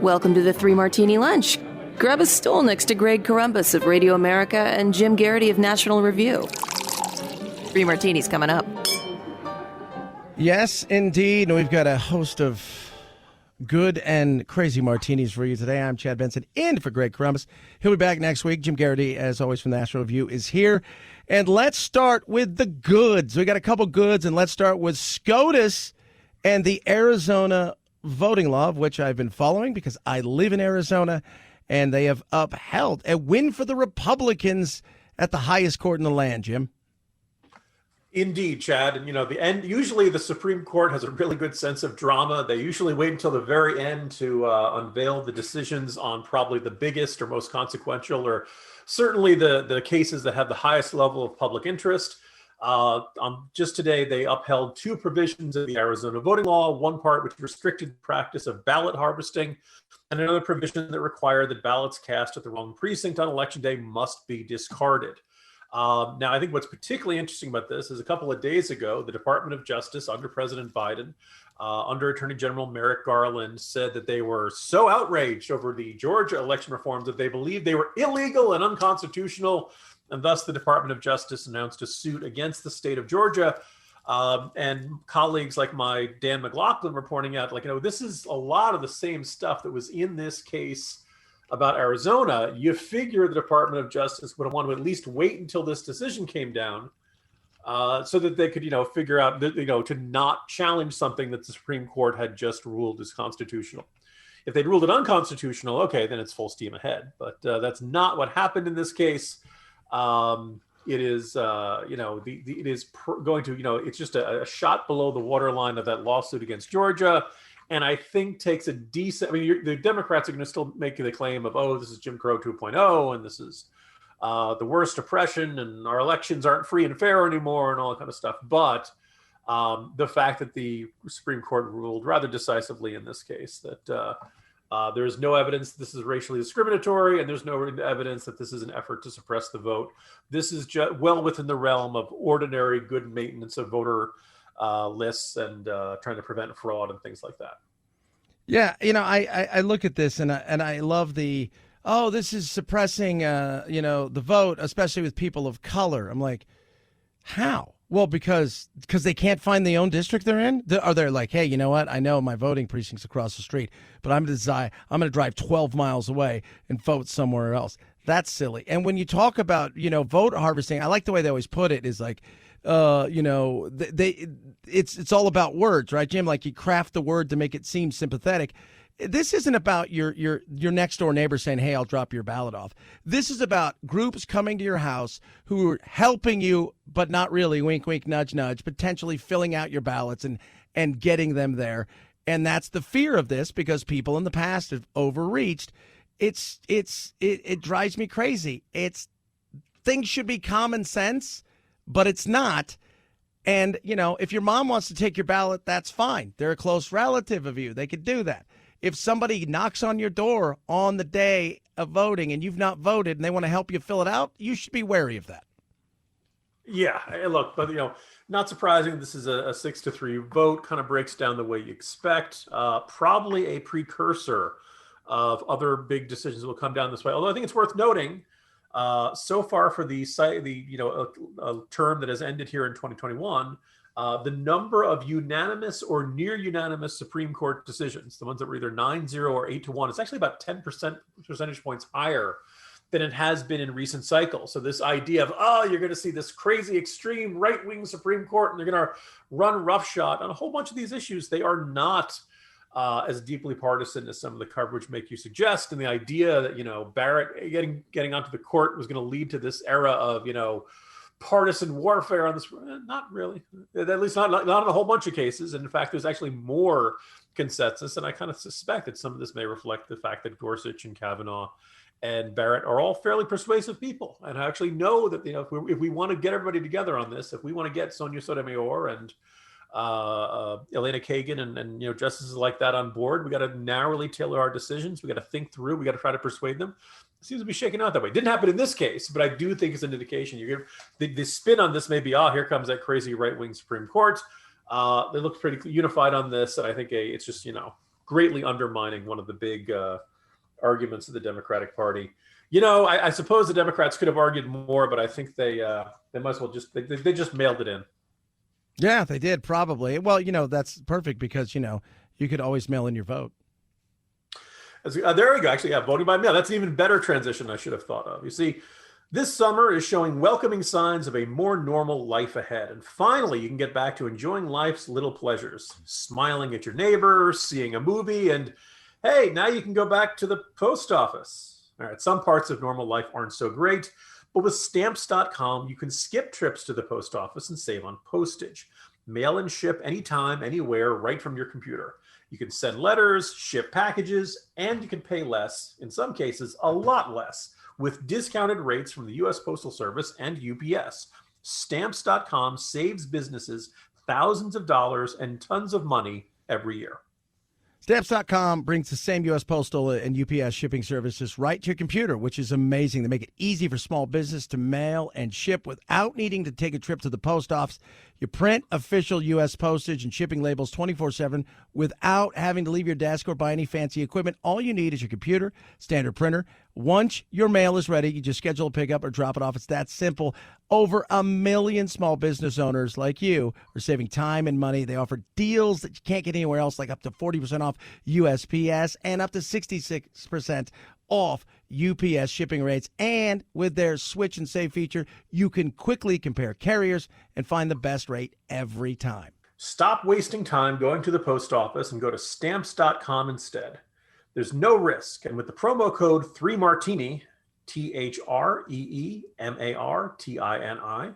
Welcome to the Three Martini Lunch. Grab a stool next to Greg Columbus of Radio America and Jim Garrity of National Review. Three Martinis coming up. Yes, indeed. And we've got a host of good and crazy martinis for you today. I'm Chad Benson in for Greg Columbus. He'll be back next week. Jim Garrity, as always, from National Review is here. And let's start with the goods. We got a couple goods, and let's start with SCOTUS and the Arizona voting law, of which I've been following because I live in Arizona, and they have upheld a win for the Republicans at the highest court in the land, Jim. Indeed, Chad. And, the end, usually the Supreme Court has a really good sense of drama. They usually wait until the very end to unveil the decisions on probably the biggest or most consequential, or certainly the cases that have the highest level of public interest. Just today, they upheld two provisions of the Arizona voting law, one part which restricted the practice of ballot harvesting, and another provision that required that ballots cast at the wrong precinct on Election Day must be discarded. Now, I think what's particularly interesting about this is a couple of days ago, the Department of Justice under President Biden, under Attorney General Merrick Garland, said that they were so outraged over the Georgia election reforms that they believed they were illegal and unconstitutional. And thus, the Department of Justice announced a suit against the state of Georgia. And colleagues like my Dan McLaughlin were pointing out, this is a lot of the same stuff that was in this case about Arizona. You figure the Department of Justice would want to at least wait until this decision came down so that they could, figure out, to not challenge something that the Supreme Court had just ruled is constitutional. If they'd ruled it unconstitutional, okay, then it's full steam ahead. But that's not what happened in this case. It is, it is going to, it's just a shot below the waterline of that lawsuit against Georgia. And I think takes a decent, the Democrats are going to still make the claim of, oh, this is Jim Crow 2.0, and this is the worst oppression, and our elections aren't free and fair anymore, and all that kind of stuff. But the fact that the Supreme Court ruled rather decisively in this case that there's no evidence this is racially discriminatory, and there's no evidence that this is an effort to suppress the vote. This is just well within the realm of ordinary good maintenance of voter lists and trying to prevent fraud and things like that. Yeah, I look at this and I love this is suppressing the vote, especially with people of color. I'm like, how? Well, because they can't find the own district they're in? Are they like, hey, you know what? I know my voting precinct's across the street, but I'm going to drive 12 miles away and vote somewhere else. That's silly. And when you talk about, vote harvesting, I like the way they always put it is like, it's all about words, right, Jim? Like you craft the word to make it seem sympathetic. This isn't about your next door neighbor saying, hey, I'll drop your ballot off. This is about groups coming to your house who are helping you, but not really, wink, wink, nudge, nudge, potentially filling out your ballots and getting them there. And that's the fear of this because people in the past have overreached. It drives me crazy. Things should be common sense, but it's not. And, if your mom wants to take your ballot, that's fine. They're a close relative of you. They could do that. If somebody knocks on your door on the day of voting and you've not voted and they want to help you fill it out, you should be wary of that. Yeah, look, but, not surprising. This is a 6-3 vote, kind of breaks down the way you expect. Probably a precursor of other big decisions that will come down this way. Although I think it's worth noting, so far for the term that has ended here in 2021, the number of unanimous or near unanimous Supreme Court decisions, the ones that were either 9-0 or 8-1, it's actually about 10 percentage points higher than it has been in recent cycles. So this idea of, you're going to see this crazy extreme right-wing Supreme Court and they're going to run roughshod on a whole bunch of these issues, they are not as deeply partisan as some of the coverage make you suggest. And the idea that, Barrett getting onto the court was going to lead to this era of, partisan warfare on this, not really, at least not in a whole bunch of cases. And in fact, there's actually more consensus. And I kind of suspect that some of this may reflect the fact that Gorsuch and Kavanaugh and Barrett are all fairly persuasive people. And I actually know that, if we want to get everybody together on this, if we want to get Sonia Sotomayor and Elena Kagan and justices like that on board, we got to narrowly tailor our decisions. We got to think through. We got to try to persuade them. It seems to be shaking out that way. Didn't happen in this case, but I do think it's an indication. The spin on this may be, here comes that crazy right-wing Supreme Court. They look pretty unified on this, and I think it's just greatly undermining one of the big arguments of the Democratic Party. You know, I suppose the Democrats could have argued more, but I think they might as well they just mailed it in. Yeah, they did, probably. Well, that's perfect because, you could always mail in your vote. There we go. Actually, yeah, voting by mail. That's an even better transition I should have thought of. You see, this summer is showing welcoming signs of a more normal life ahead. And finally, you can get back to enjoying life's little pleasures, smiling at your neighbor, seeing a movie, and hey, now you can go back to the post office. All right, some parts of normal life aren't so great, but with stamps.com, you can skip trips to the post office and save on postage. Mail and ship anytime, anywhere, right from your computer. You can send letters, ship packages, and you can pay less, in some cases, a lot less, with discounted rates from the U.S. Postal Service and UPS. Stamps.com saves businesses thousands of dollars and tons of money every year. Stamps.com brings the same U.S. Postal and UPS shipping services right to your computer, which is amazing. They make it easy for small business to mail and ship without needing to take a trip to the post office. You print official U.S. postage and shipping labels 24/7 without having to leave your desk or buy any fancy equipment. All you need is your computer, standard printer. Once your mail is ready, you just schedule a pickup or drop it off. It's that simple. Over 1 million small business owners like you are saving time and money. They offer deals that you can't get anywhere else, like up to 40% off USPS and up to 66% off UPS shipping rates. And with their switch and save feature, you can quickly compare carriers and find the best rate every time. Stop wasting time going to the post office and go to stamps.com instead. There's no risk. And with the promo code 3Martini, THREEMARTINI,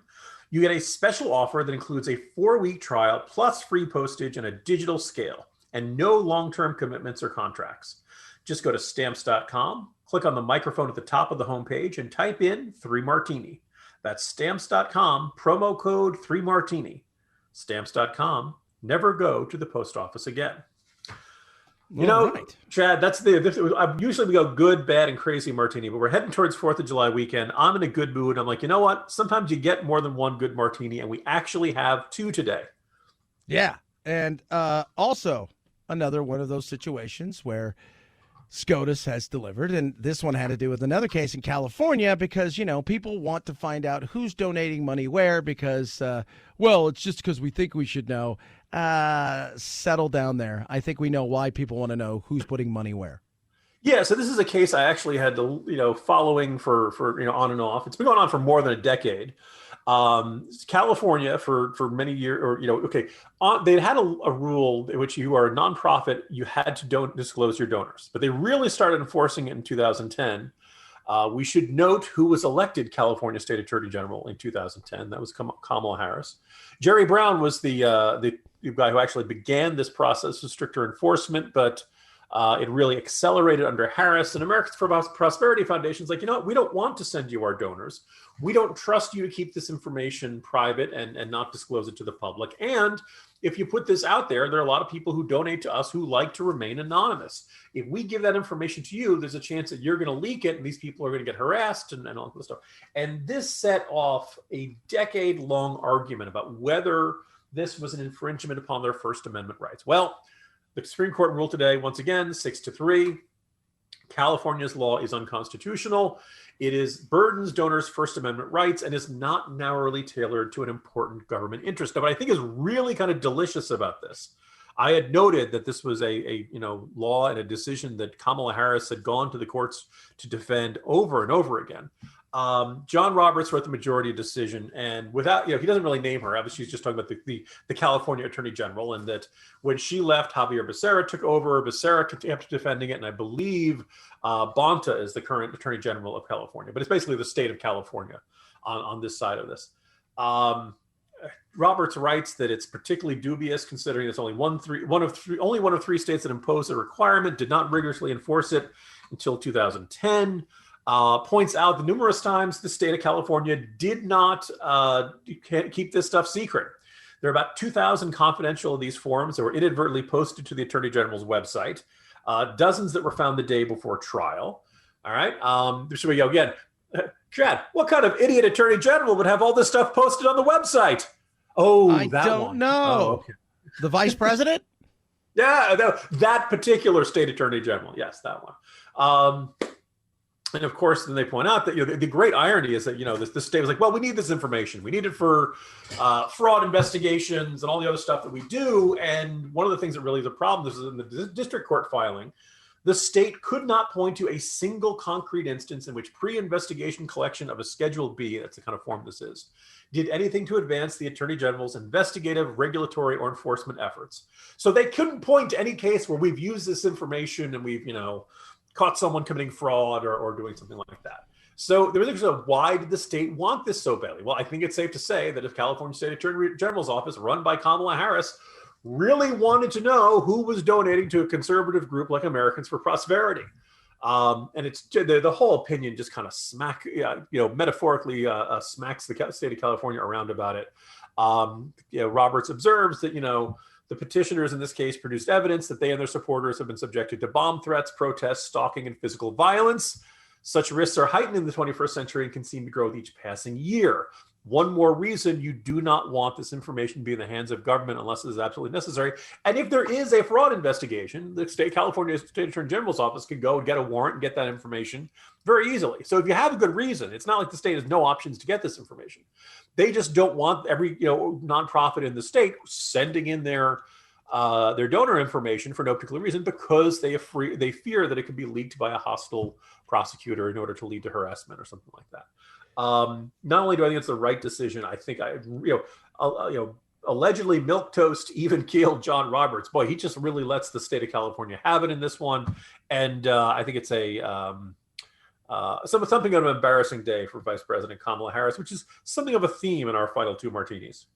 you get a special offer that includes a 4-week trial plus free postage and a digital scale and no long-term commitments or contracts. Just go to stamps.com, click on the microphone at the top of the homepage and type in 3Martini. That's stamps.com, promo code 3Martini. Stamps.com, never go to the post office again. Right. Chad, usually we go good, bad, and crazy martini, but we're heading towards 4th of July weekend. I'm in a good mood. I'm like, you know what? Sometimes you get more than one good martini, and we actually have 2 today. Yeah. And also another one of those situations where SCOTUS has delivered, and this one had to do with another case in California because, people want to find out who's donating money where because, it's just because we think we should know. Settle down there. I think we know why people want to know who's putting money where. Yeah, so this is a case I actually had to, following for on and off. It's been going on for more than a decade. California for many years, they had a rule in which you are a nonprofit, you had to disclose your donors, but they really started enforcing it in 2010. We should note who was elected California State Attorney General in 2010. That was Kamala Harris. Jerry Brown was the guy who actually began this process of stricter enforcement, but it really accelerated under Harris. And Americans for Prosperity Foundation is like, we don't want to send you our donors. We don't trust you to keep this information private and not disclose it to the public. And if you put this out there, there are a lot of people who donate to us who like to remain anonymous. If we give that information to you, there's a chance that you're going to leak it and these people are going to get harassed and all this stuff. And this set off a decade-long argument about whether this was an infringement upon their First Amendment rights. Well, the Supreme Court ruled today, once again, 6-3. California's law is unconstitutional. It burdens donors' First Amendment rights and is not narrowly tailored to an important government interest. Now, what I think is really kind of delicious about this, I had noted that this was a law and a decision that Kamala Harris had gone to the courts to defend over and over again. John Roberts wrote the majority decision, and without, he doesn't really name her. Obviously, she's just talking about the California Attorney General, and that when she left, Javier Becerra took over. Becerra kept defending it, and I believe Bonta is the current Attorney General of California. But it's basically the state of California on this side of this. Roberts writes that it's particularly dubious, considering it's only one of three states that imposed a requirement, did not rigorously enforce it until 2010. Points out that numerous times the state of California did not keep this stuff secret. There are about 2,000 confidential of these forms that were inadvertently posted to the Attorney General's website, dozens that were found the day before trial. All right. So we go again. Chad, what kind of idiot Attorney General would have all this stuff posted on the website? Oh, I don't know. Oh, okay. The vice president? Yeah, that particular state attorney general. Yes, that one. And of course, then they point out that the great irony is that this state was like, well, we need this information. We need it for fraud investigations and all the other stuff that we do. And one of the things that really is a problem, this is in the district court filing, the state could not point to a single concrete instance in which pre-investigation collection of a Schedule B, that's the kind of form this is, did anything to advance the Attorney General's investigative, regulatory, or enforcement efforts. So they couldn't point to any case where we've used this information and we've, caught someone committing fraud or doing something like that. So there was a why did the state want this so badly? Well, I think it's safe to say that if California State Attorney General's office, run by Kamala Harris, really wanted to know who was donating to a conservative group like Americans for Prosperity. And it's the whole opinion just kind of metaphorically smacks the state of California around about it. Roberts observes that, the petitioners in this case produced evidence that they and their supporters have been subjected to bomb threats, protests, stalking, and physical violence. Such risks are heightened in the 21st century and can seem to grow with each passing year. One more reason you do not want this information to be in the hands of government unless it is absolutely necessary. And if there is a fraud investigation, the California State Attorney General's office can go and get a warrant and get that information very easily. So if you have a good reason, it's not like the state has no options to get this information. They just don't want every nonprofit in the state sending in their donor information for no particular reason because they fear that it could be leaked by a hostile prosecutor in order to lead to harassment or something like that. Not only do I think it's the right decision, I think allegedly milquetoast even keeled John Roberts. Boy, he just really lets the state of California have it in this one, and I think it's something of an embarrassing day for Vice President Kamala Harris, which is something of a theme in our final two martinis.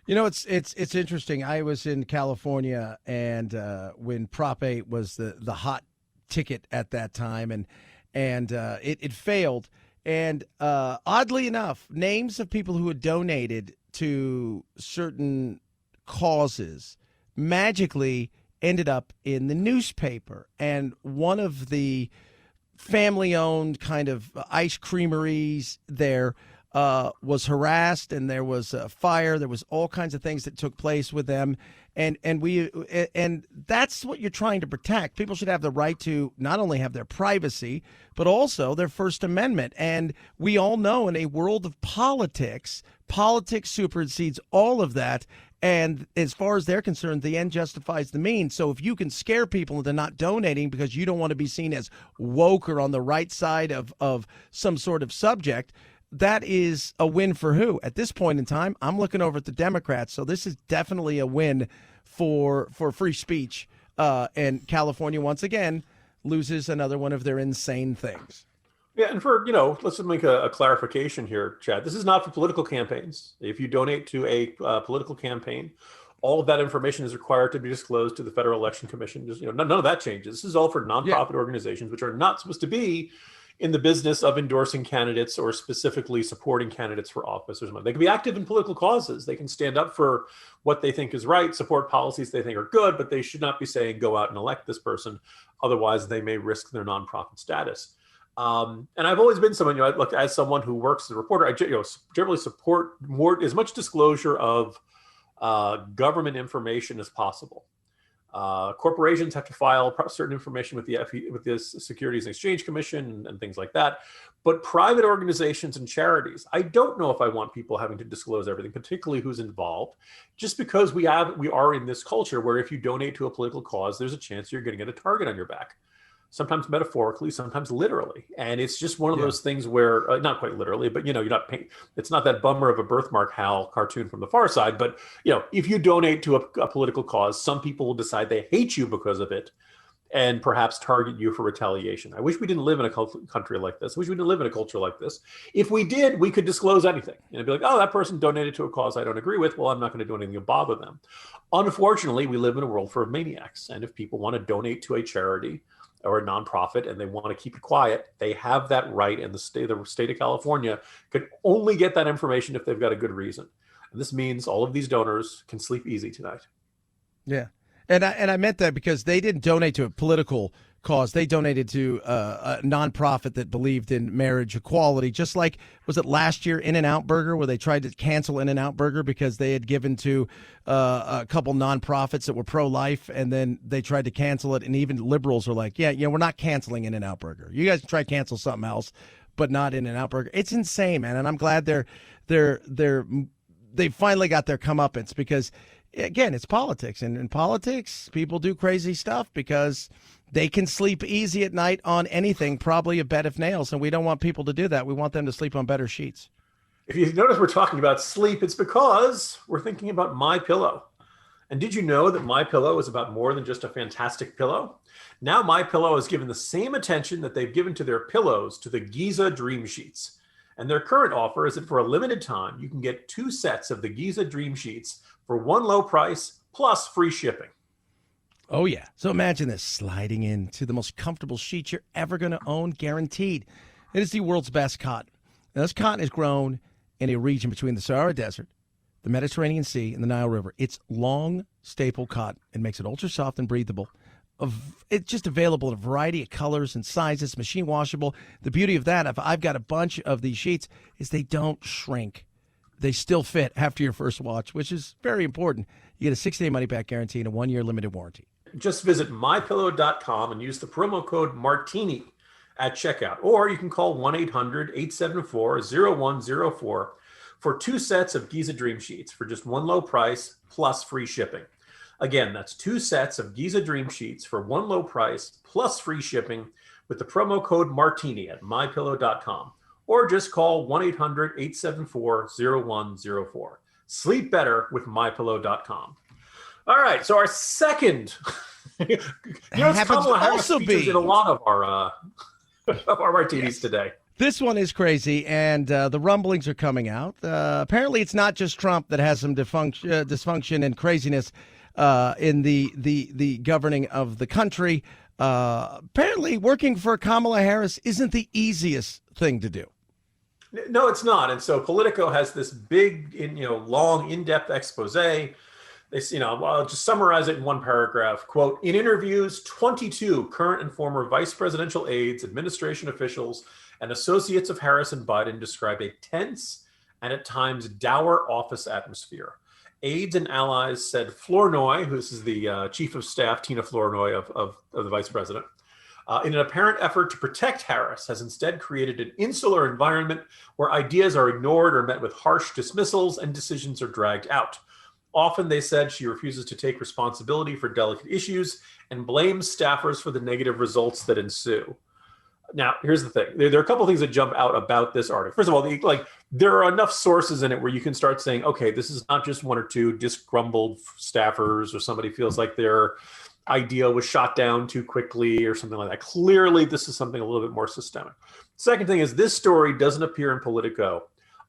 It's interesting. I was in California, and when Prop 8 was the hot ticket at that time, and it failed. And oddly enough, names of people who had donated to certain causes magically ended up in the newspaper. And one of the family-owned kind of ice creameries there was harassed, and there was a fire. There was all kinds of things that took place with them. And that's what you're trying to protect. People should have the right to not only have their privacy, but also their First Amendment. And we all know in a world of politics supersedes all of that. And as far as they're concerned, the end justifies the means. So if you can scare people into not donating because you don't want to be seen as woke or on the right side of some sort of subject, that is a win for who? At this point in time, I'm looking over at the Democrats. So this is definitely a win for free speech. And California, once again, loses another one of their insane things. Yeah, and let's make a clarification here, Chad. This is not for political campaigns. If you donate to a political campaign, all of that information is required to be disclosed to the Federal Election Commission. Just none of that changes. This is all for nonprofit organizations, which are not supposed to be in the business of endorsing candidates or specifically supporting candidates for office or something. They can be active in political causes. They can stand up for what they think is right, support policies they think are good, but they should not be saying, go out and elect this person. Otherwise, they may risk their nonprofit status. And I've always been someone, look, as someone who works as a reporter, I generally support as much disclosure of government information as possible. Corporations have to file certain information with the Securities and Exchange Commission and things like that. But private organizations and charities, I don't know if I want people having to disclose everything, particularly who's involved, just because we are in this culture where if you donate to a political cause, there's a chance you're going to get a target on your back. Sometimes metaphorically, sometimes literally. And it's just one of those things where, not quite literally, but, you're not paying. It's not that bummer of a birthmark Hal cartoon from the Far Side. But, if you donate to a political cause, some people will decide they hate you because of it and perhaps target you for retaliation. I wish we didn't live in a country like this. I wish we didn't live in a culture like this. If we did, we could disclose anything. Be like, oh, that person donated to a cause I don't agree with. Well, I'm not going to do anything to bother them. Unfortunately, we live in a world full of maniacs. And if people want to donate to a charity or a nonprofit and they want to keep it quiet, they have that right. And the state of California could only get that information if they've got a good reason. And this means all of these donors can sleep easy tonight. Yeah. And I meant that because they didn't donate to a political cause. They donated to a nonprofit that believed in marriage equality. Just like, was it last year, In-N-Out Burger, where they tried to cancel In-N-Out Burger because they had given to a couple nonprofits that were pro-life, and then they tried to cancel it. And even liberals are like, yeah, we're not canceling In-N-Out Burger. You guys try to cancel something else, but not In-N-Out Burger. It's insane, man. And I'm glad they finally got their comeuppance, because again, it's politics, and in politics, people do crazy stuff because they can sleep easy at night on anything, probably a bed of nails, and we don't want people to do that. We want them to sleep on better sheets. If you notice we're talking about sleep, it's because we're thinking about MyPillow. And did you know that MyPillow is about more than just a fantastic pillow? Now MyPillow has given the same attention that they've given to their pillows to the Giza Dream Sheets. And their current offer is that for a limited time, you can get 2 sets of the Giza Dream Sheets for one low price plus free shipping. Oh, yeah. So imagine this, sliding into the most comfortable sheets you're ever going to own, guaranteed. It is the world's best cotton. Now, this cotton is grown in a region between the Sahara Desert, the Mediterranean Sea, and the Nile River. It's long, staple cotton. It makes it ultra soft and breathable. It's just available in a variety of colors and sizes, machine washable. The beauty of that, if I've got a bunch of these sheets, is they don't shrink. They still fit after your first wash, which is very important. You get a 6-day money-back guarantee and a 1-year limited warranty. Just visit mypillow.com and use the promo code Martini at checkout. Or you can call 1-800-874-0104 for 2 sets of Giza Dream Sheets for just one low price plus free shipping. Again, that's 2 sets of Giza Dream Sheets for one low price plus free shipping with the promo code Martini at mypillow.com. Or just call 1-800-874-0104. Sleep better with mypillow.com. All right, so our second, Kamala Harris features in a lot of our martinis today. This one is crazy, and the rumblings are coming out. Apparently, it's not just Trump that has some dysfunction and craziness in the governing of the country. Apparently, working for Kamala Harris isn't the easiest thing to do. No, it's not. And so Politico has this big, long, in-depth expose. I'll just summarize it in one paragraph. Quote, in interviews, 22 current and former vice presidential aides, administration officials, and associates of Harris and Biden describe a tense and at times dour office atmosphere. Aides and allies said Flournoy, who is the chief of staff, Tina Flournoy of the vice president, in an apparent effort to protect Harris, has instead created an insular environment where ideas are ignored or met with harsh dismissals and decisions are dragged out. Often, they said, she refuses to take responsibility for delicate issues and blames staffers for the negative results that ensue. Now, here's the thing. There are a couple of things that jump out about this article. First of all, there are enough sources in it where you can start saying, okay, this is not just 1 or 2 disgruntled staffers or somebody feels like their idea was shot down too quickly or something like that. Clearly, this is something a little bit more systemic. Second thing is this story doesn't appear in Politico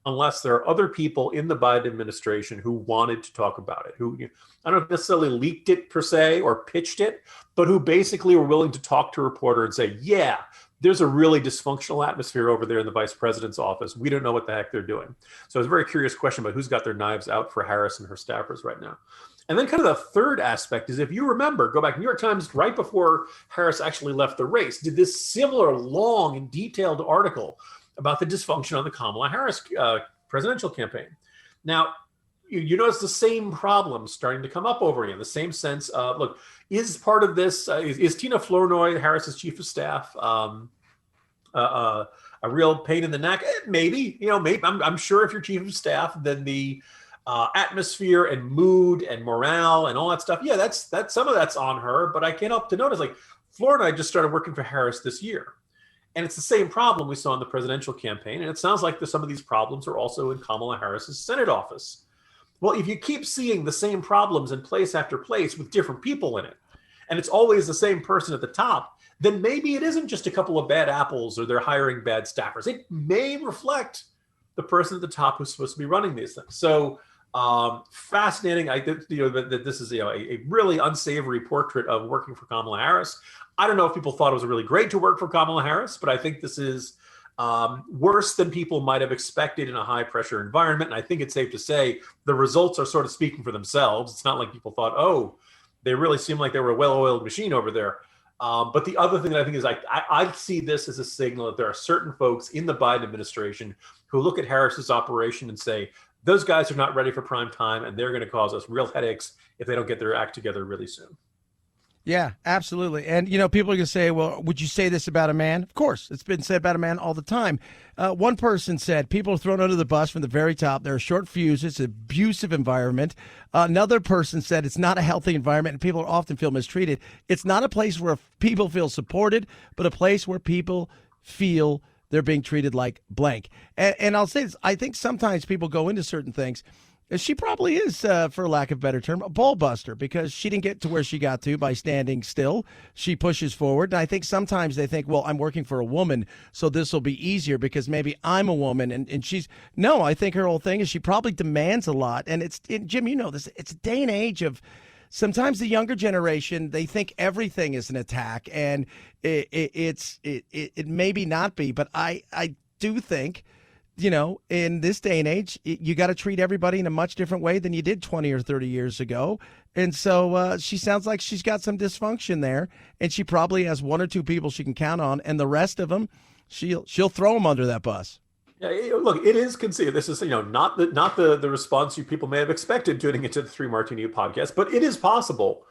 unless there are other people in the Biden administration who wanted to talk about it, who I don't necessarily leaked it per se or pitched it, but who basically were willing to talk to a reporter and say, yeah, there's a really dysfunctional atmosphere over there in the vice president's office. We don't know what the heck they're doing. So it's a very curious question about who's got their knives out for Harris and her staffers right now. And then kind of the third aspect is, if you remember, go back to New York Times right before Harris actually left the race, did this similar long and detailed article about the dysfunction on the Kamala Harris presidential campaign. Now, you notice the same problems starting to come up over again, the same sense of, look, is part of this, is Tina Flournoy, Harris's chief of staff, a real pain in the neck? Maybe, maybe. I'm sure if you're chief of staff, then the atmosphere and mood and morale and all that stuff, yeah, that's some of that's on her, but I can't help to notice, Flournoy just started working for Harris this year. And it's the same problem we saw in the presidential campaign. And it sounds like some of these problems are also in Kamala Harris's Senate office. Well, if you keep seeing the same problems in place after place with different people in it, and it's always the same person at the top, then maybe it isn't just a couple of bad apples or they're hiring bad staffers. It may reflect the person at the top who's supposed to be running these things. So fascinating. I think that this is a really unsavory portrait of working for Kamala Harris. I don't know if people thought it was really great to work for Kamala Harris, but I think this is worse than people might have expected in a high pressure environment. And I think it's safe to say the results are sort of speaking for themselves. It's not like people thought, oh, they really seem like they were a well-oiled machine over there. But the other thing that I think is I see this as a signal that there are certain folks in the Biden administration who look at Harris's operation and say, those guys are not ready for prime time, and they're going to cause us real headaches if they don't get their act together really soon. Yeah, absolutely. And, people are going to say, well, would you say this about a man? Of course, it's been said about a man all the time. One person said people are thrown under the bus from the very top. There are short fuses, it's an abusive environment. Another person said it's not a healthy environment and people often feel mistreated. It's not a place where people feel supported, but a place where people feel they're being treated like blank. And I'll say this, I think sometimes people go into certain things. She probably is, for lack of a better term, a ball buster because she didn't get to where she got to by standing still. She pushes forward. And I think sometimes they think, well, I'm working for a woman, so this will be easier because maybe I'm a woman. And no, I think her whole thing is she probably demands a lot. And Jim, you know this, it's a day and age of sometimes the younger generation, they think everything is an attack. And it maybe not be, but I do think, in this day and age, you got to treat everybody in a much different way than you did 20 or 30 years ago. And so she sounds like she's got some dysfunction there, and she probably has one or two people she can count on, and the rest of them, she'll throw them under that bus. Yeah, look, it is conceived. This is, not the response you people may have expected tuning into the Three Martini podcast, but it is possible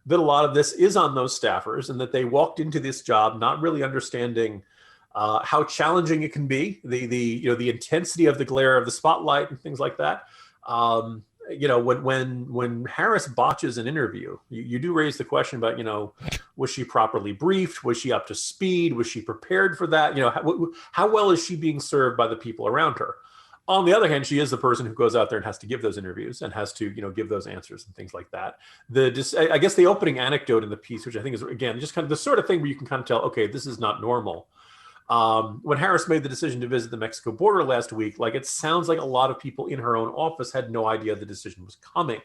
that a lot of this is on those staffers and that they walked into this job not really understanding how challenging it can be, the intensity of the glare of the spotlight and things like that. When Harris botches an interview, you do raise the question about, was she properly briefed? Was she up to speed? Was she prepared for that? How well is she being served by the people around her? On the other hand, she is the person who goes out there and has to give those interviews and has to, give those answers and things like that. I guess the opening anecdote in the piece, which I think is, again, just kind of the sort of thing where you can kind of tell, okay, this is not normal. When Harris made the decision to visit the Mexico border last week, it sounds like a lot of people in her own office had no idea the decision was coming.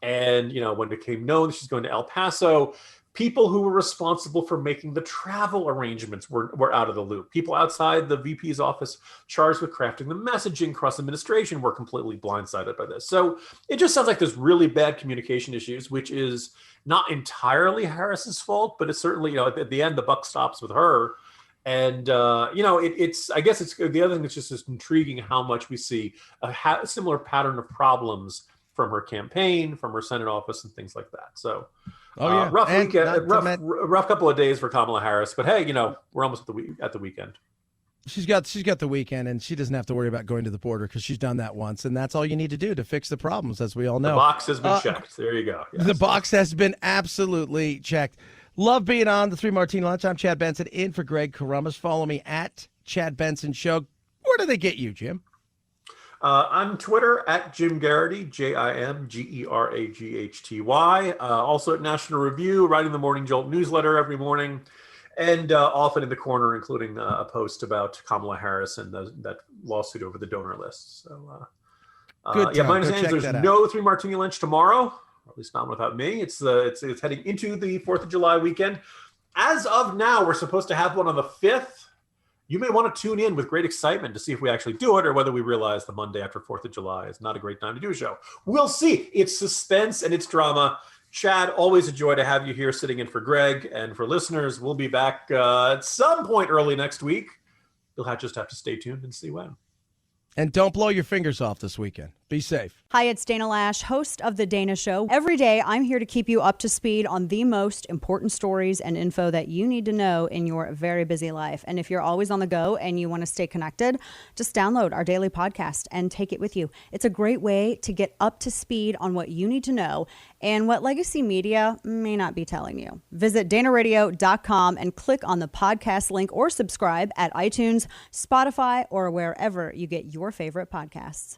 And, when it became known that she's going to El Paso, people who were responsible for making the travel arrangements were out of the loop. People outside the VP's office charged with crafting the messaging across administration were completely blindsided by this. So it just sounds like there's really bad communication issues, which is not entirely Harris's fault, but it's certainly, at the end, the buck stops with her. And, it's I guess it's the other thing that's just intriguing how much we see a similar pattern of problems from her campaign, from her Senate office and things like that. So rough weekend, rough couple of days for Kamala Harris. But hey, we're almost at the weekend. She's got the weekend, and she doesn't have to worry about going to the border because she's done that once, and that's all you need to do to fix the problems, as we all know. The box has been checked. There you go. Yes. The box has been absolutely checked. Love being on the Three Martini Lunch. I'm Chad Benson, in for Greg Corombos. Follow me at Chad Benson Show. Where do they get you, Jim? On Twitter at Jim Garrity, JimGeragghty. Also at National Review, writing the Morning Jolt newsletter every morning, and often in the corner, including a post about Kamala Harris and that lawsuit over the donor list. So, good. My understanding is there's no Three Martini Lunch tomorrow. Or at least not without me. It's heading into the 4th of July weekend. As of now, we're supposed to have one on the 5th. You may want to tune in with great excitement to see if we actually do it or whether we realize the Monday after 4th of July is not a great time to do a show. We'll see. It's suspense and it's drama. Chad, always a joy to have you here sitting in for Greg. And for listeners, we'll be back at some point early next week. You'll just have to stay tuned and see when. And don't blow your fingers off this weekend. Be safe. Hi, it's Dana Lash, host of The Dana Show. Every day, I'm here to keep you up to speed on the most important stories and info that you need to know in your very busy life. And if you're always on the go and you want to stay connected, just download our daily podcast and take it with you. It's a great way to get up to speed on what you need to know and what legacy media may not be telling you. Visit danaradio.com and click on the podcast link or subscribe at iTunes, Spotify, or wherever you get your favorite podcasts.